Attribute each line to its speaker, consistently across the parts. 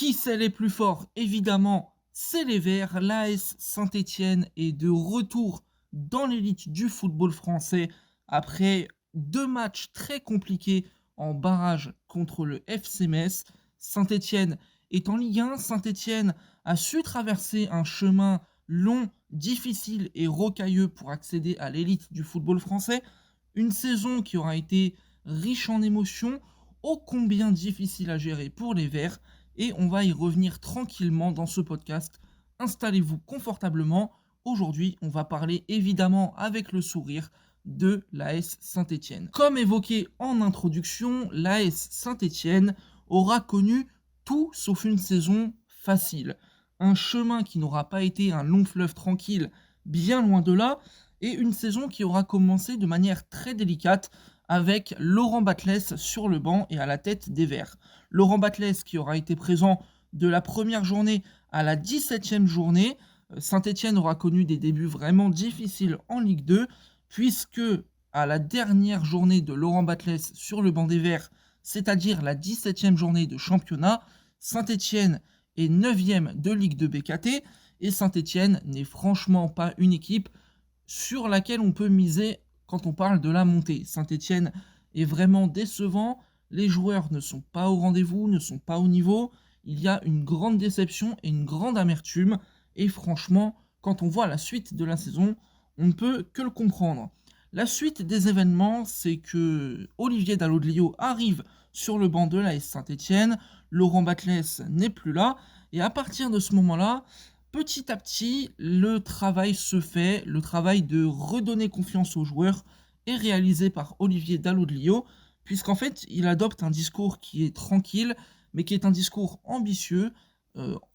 Speaker 1: Qui c'est les plus forts? Évidemment, c'est les Verts. L'AS Saint-Étienne est de retour dans l'élite du football français après 2 matchs très compliqués en barrage contre le FC Metz. Saint-Étienne est en Ligue 1. Saint-Étienne a su traverser un chemin long, difficile et rocailleux pour accéder à l'élite du football français. Une saison qui aura été riche en émotions, ô combien difficile à gérer pour les Verts, et on va y revenir tranquillement dans ce podcast. Installez-vous confortablement. Aujourd'hui, on va parler évidemment avec le sourire de l'AS Saint-Étienne. Comme évoqué en introduction, l'AS Saint-Étienne aura connu tout sauf une saison facile. Un chemin qui n'aura pas été un long fleuve tranquille, bien loin de là, et une saison qui aura commencé de manière très délicate avec Laurent Batles sur le banc et à la tête des Verts. Laurent Batles qui aura été présent de la première journée à la 17e journée. Saint-Étienne aura connu des débuts vraiment difficiles en Ligue 2, puisque à la dernière journée de Laurent Batles sur le banc des Verts, c'est-à-dire la 17e journée de championnat, Saint-Étienne est 9e de Ligue 2 BKT, et Saint-Étienne n'est franchement pas une équipe sur laquelle on peut miser quand on parle de la montée. Saint-Étienne est vraiment décevant, les joueurs ne sont pas au rendez-vous, ne sont pas au niveau, il y a une grande déception et une grande amertume, et franchement, quand on voit la suite de la saison, on ne peut que le comprendre. La suite des événements, c'est que Olivier Dalloglio arrive sur le banc de l'AS Saint-Étienne, Laurent Batles n'est plus là, et à partir de ce moment-là, petit à petit, le travail se fait, le travail de redonner confiance aux joueurs est réalisé par Olivier Dalloglio, puisqu'en fait, il adopte un discours qui est tranquille, mais qui est un discours ambitieux,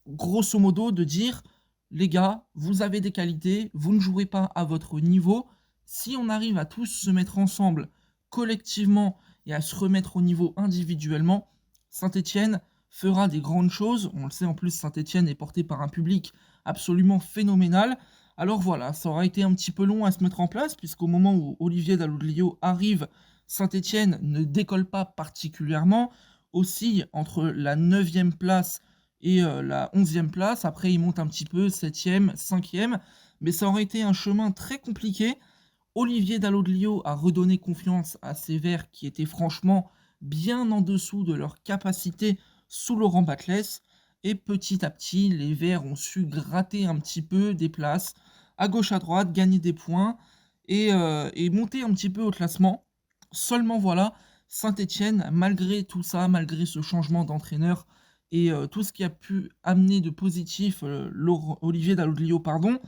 Speaker 1: grosso modo de dire les gars, vous avez des qualités, vous ne jouez pas à votre niveau. Si on arrive à tous se mettre ensemble collectivement et à se remettre au niveau individuellement, Saint-Étienne fera des grandes choses. On le sait, en plus, Saint-Étienne est porté par un public absolument phénoménal. Alors voilà, ça aura été un petit peu long à se mettre en place, puisqu'au moment où Olivier Dalloglio arrive, Saint-Étienne ne décolle pas particulièrement, oscille entre la 9e place et la 11e place. Après, il monte un petit peu, 7e, 5e. Mais ça aurait été un chemin très compliqué. Olivier Dalloglio a redonné confiance à ces Verts qui étaient franchement bien en dessous de leur capacité sous Laurent Batles. Et petit à petit, les Verts ont su gratter un petit peu des places à gauche à droite, gagner des points et monter un petit peu au classement. Seulement voilà, Saint-Étienne, malgré tout ça, malgré ce changement d'entraîneur et tout ce qui a pu amener de positif Olivier Dalloglio, pardon,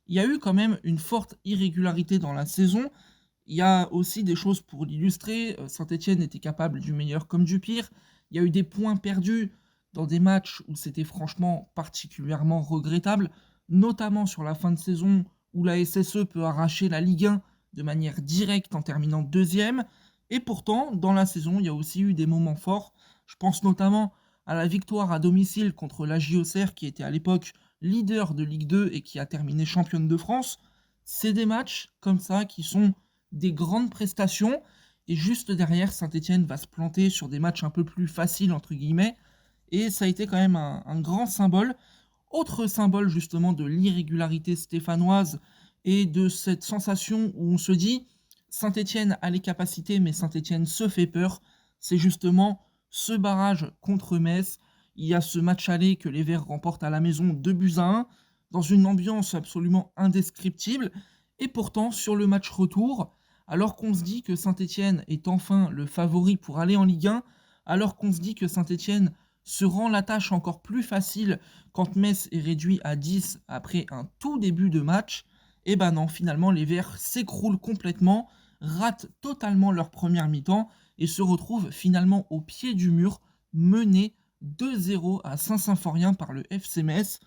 Speaker 1: il y a eu quand même une forte irrégularité dans la saison. Il y a aussi des choses pour l'illustrer. Saint-Étienne était capable du meilleur comme du pire. Il y a eu des points perdus dans des matchs où c'était franchement particulièrement regrettable, notamment sur la fin de saison où la SSE peut arracher la Ligue 1 de manière directe en terminant deuxième. Et pourtant, dans la saison, il y a aussi eu des moments forts. Je pense notamment à la victoire à domicile contre la JOCR qui était à l'époque leader de Ligue 2 et qui a terminé championne de France. C'est des matchs comme ça qui sont des grandes prestations, et juste derrière, Saint-Étienne va se planter sur des matchs un peu plus faciles, entre guillemets, et ça a été quand même un grand symbole. Autre symbole justement de l'irrégularité stéphanoise et de cette sensation où on se dit Saint-Étienne a les capacités, mais Saint-Étienne se fait peur, c'est justement ce barrage contre Metz. Il y a ce match aller que les Verts remportent à la maison 2-1, dans une ambiance absolument indescriptible. Et pourtant, sur le match retour, alors qu'on se dit que Saint-Étienne est enfin le favori pour aller en Ligue 1, alors qu'on se dit que Saint-Étienne se rend la tâche encore plus facile quand Metz est réduit à 10 après un tout début de match, et ben non, finalement les Verts s'écroulent complètement, ratent totalement leur première mi-temps et se retrouvent finalement au pied du mur, menés 2-0 à Saint-Symphorien par le FC Metz.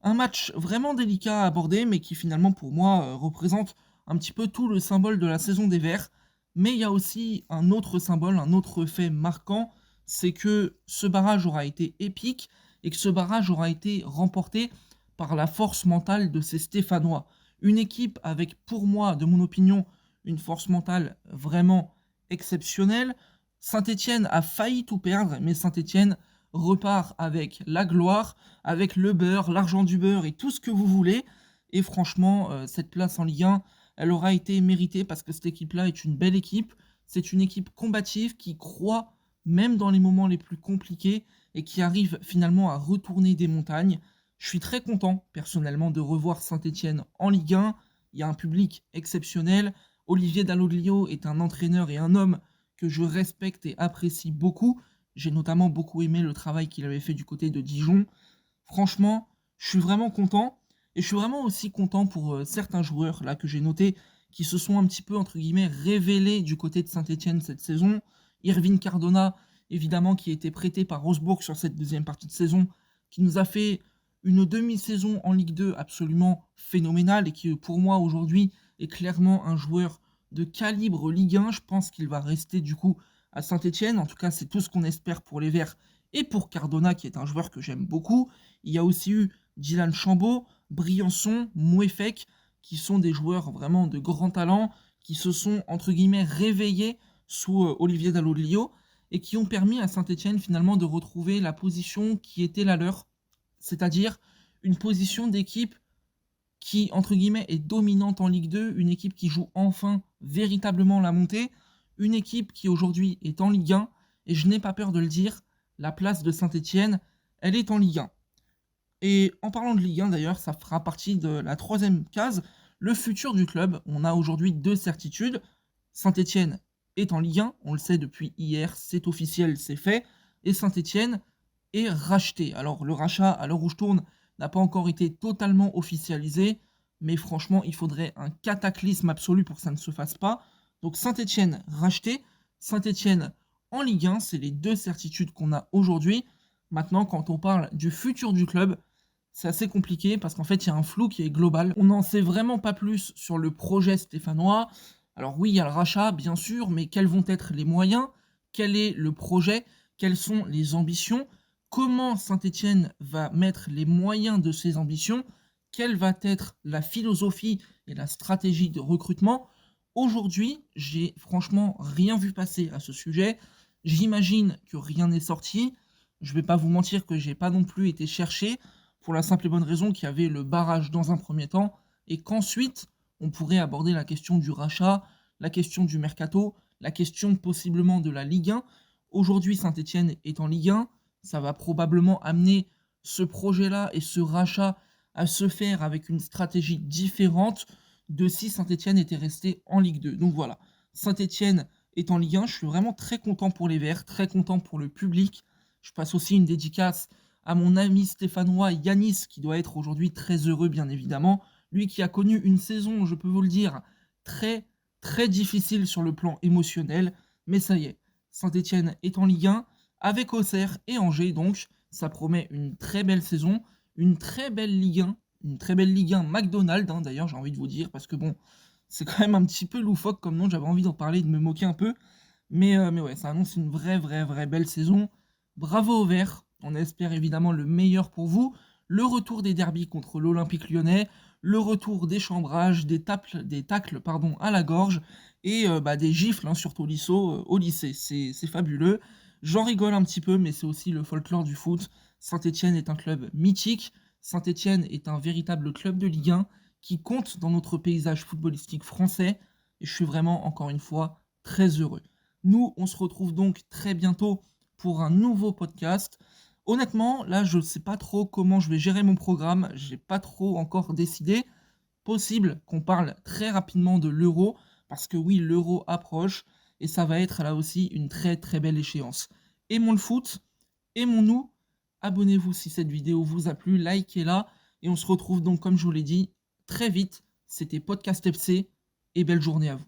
Speaker 1: Un match vraiment délicat à aborder, mais qui finalement pour moi représente un petit peu tout le symbole de la saison des Verts. Mais il y a aussi un autre symbole, un autre fait marquant, c'est que ce barrage aura été épique et que ce barrage aura été remporté par la force mentale de ces Stéphanois. Une équipe avec, pour moi, de mon opinion, une force mentale vraiment exceptionnelle. Saint-Étienne a failli tout perdre, mais Saint-Étienne repart avec la gloire, avec le beurre, l'argent du beurre et tout ce que vous voulez. Et franchement, cette place en Ligue 1, elle aura été méritée parce que cette équipe-là est une belle équipe. C'est une équipe combative qui croit même dans les moments les plus compliqués et qui arrive finalement à retourner des montagnes. Je suis très content personnellement de revoir Saint-Étienne en Ligue 1. Il y a un public exceptionnel. Olivier Dalloglio est un entraîneur et un homme que je respecte et apprécie beaucoup. J'ai notamment beaucoup aimé le travail qu'il avait fait du côté de Dijon. Franchement, je suis vraiment content. Et je suis vraiment aussi content pour certains joueurs là que j'ai notés qui se sont un petit peu, entre guillemets, révélés du côté de Saint-Étienne cette saison. Irvine Cardona, évidemment, qui a été prêté par Rosbourg sur cette deuxième partie de saison, qui nous a fait une demi-saison en Ligue 2 absolument phénoménale et qui, pour moi, aujourd'hui, est clairement un joueur de calibre Ligue 1. Je pense qu'il va rester, du coup, à Saint-Étienne. En tout cas, c'est tout ce qu'on espère pour les Verts et pour Cardona, qui est un joueur que j'aime beaucoup. Il y a aussi eu Dylan Chambaud, Briançon, Mouefek, qui sont des joueurs vraiment de grand talent, qui se sont, entre guillemets, réveillés sous Olivier Dalloglio et qui ont permis à Saint-Étienne finalement de retrouver la position qui était la leur, c'est-à-dire une position d'équipe qui, entre guillemets, est dominante en Ligue 2, une équipe qui joue enfin véritablement la montée, une équipe qui aujourd'hui est en Ligue 1, et je n'ai pas peur de le dire, la place de Saint-Étienne, elle est en Ligue 1. Et en parlant de Ligue 1 d'ailleurs, ça fera partie de la troisième case, le futur du club. On a aujourd'hui deux certitudes. Saint-Étienne est en Ligue 1, on le sait depuis hier, c'est officiel, c'est fait. Et Saint-Étienne est racheté. Alors le rachat, à l'heure où je tourne, n'a pas encore été totalement officialisé, mais franchement, il faudrait un cataclysme absolu pour que ça ne se fasse pas. Donc Saint-Étienne racheté, Saint-Étienne en Ligue 1, c'est les deux certitudes qu'on a aujourd'hui. Maintenant, quand on parle du futur du club, c'est assez compliqué parce qu'en fait, il y a un flou qui est global. On n'en sait vraiment pas plus sur le projet stéphanois. Alors oui, il y a le rachat, bien sûr, mais quels vont être les moyens? Quel est le projet? Quelles sont les ambitions? Comment Saint-Étienne va mettre les moyens de ses ambitions? Quelle va être la philosophie et la stratégie de recrutement? Aujourd'hui, j'ai franchement rien vu passer à ce sujet. J'imagine que rien n'est sorti. Je vais pas vous mentir que j'ai pas non plus été chercher pour la simple et bonne raison qu'il y avait le barrage dans un premier temps et qu'ensuite on pourrait aborder la question du rachat, la question du mercato, la question possiblement de la Ligue 1. Aujourd'hui, Saint-Étienne est en Ligue 1. Ça va probablement amener ce projet-là et ce rachat à se faire avec une stratégie différente de si Saint-Étienne était resté en Ligue 2. Donc voilà, Saint-Étienne est en Ligue 1. Je suis vraiment très content pour les Verts, très content pour le public. Je passe aussi une dédicace à mon ami stéphanois Yanis, qui doit être aujourd'hui très heureux, bien évidemment. Lui qui a connu une saison, je peux vous le dire, très, très difficile sur le plan émotionnel. Mais ça y est, Saint-Étienne est en Ligue 1, avec Auxerre et Angers, donc ça promet une très belle saison, une très belle Ligue 1, une très belle Ligue 1 McDonald's, hein, d'ailleurs, j'ai envie de vous dire, parce que bon, c'est quand même un petit peu loufoque comme nom, j'avais envie d'en parler, de me moquer un peu. Mais ouais, ça annonce une vraie belle saison. Bravo aux Verts, on espère évidemment le meilleur pour vous. Le retour des derbies contre l'Olympique lyonnais, le retour des chambrages, des tacles pardon, à la gorge et des gifles hein, sur Tolisso au lycée. C'est fabuleux. J'en rigole un petit peu, mais c'est aussi le folklore du foot. Saint-Étienne est un club mythique. Saint-Étienne est un véritable club de Ligue 1 qui compte dans notre paysage footballistique français. Et je suis vraiment, encore une fois, très heureux. Nous, on se retrouve donc très bientôt pour un nouveau podcast. Honnêtement, là, je ne sais pas trop comment je vais gérer mon programme. J'ai pas trop encore décidé. Possible qu'on parle très rapidement de l'Euro, parce que oui, l'Euro approche, et ça va être là aussi une très belle échéance. Aimons le foot, aimons-nous. Abonnez-vous si cette vidéo vous a plu, likez-la, et on se retrouve donc, comme je vous l'ai dit, très vite. C'était Podcast FC, et belle journée à vous.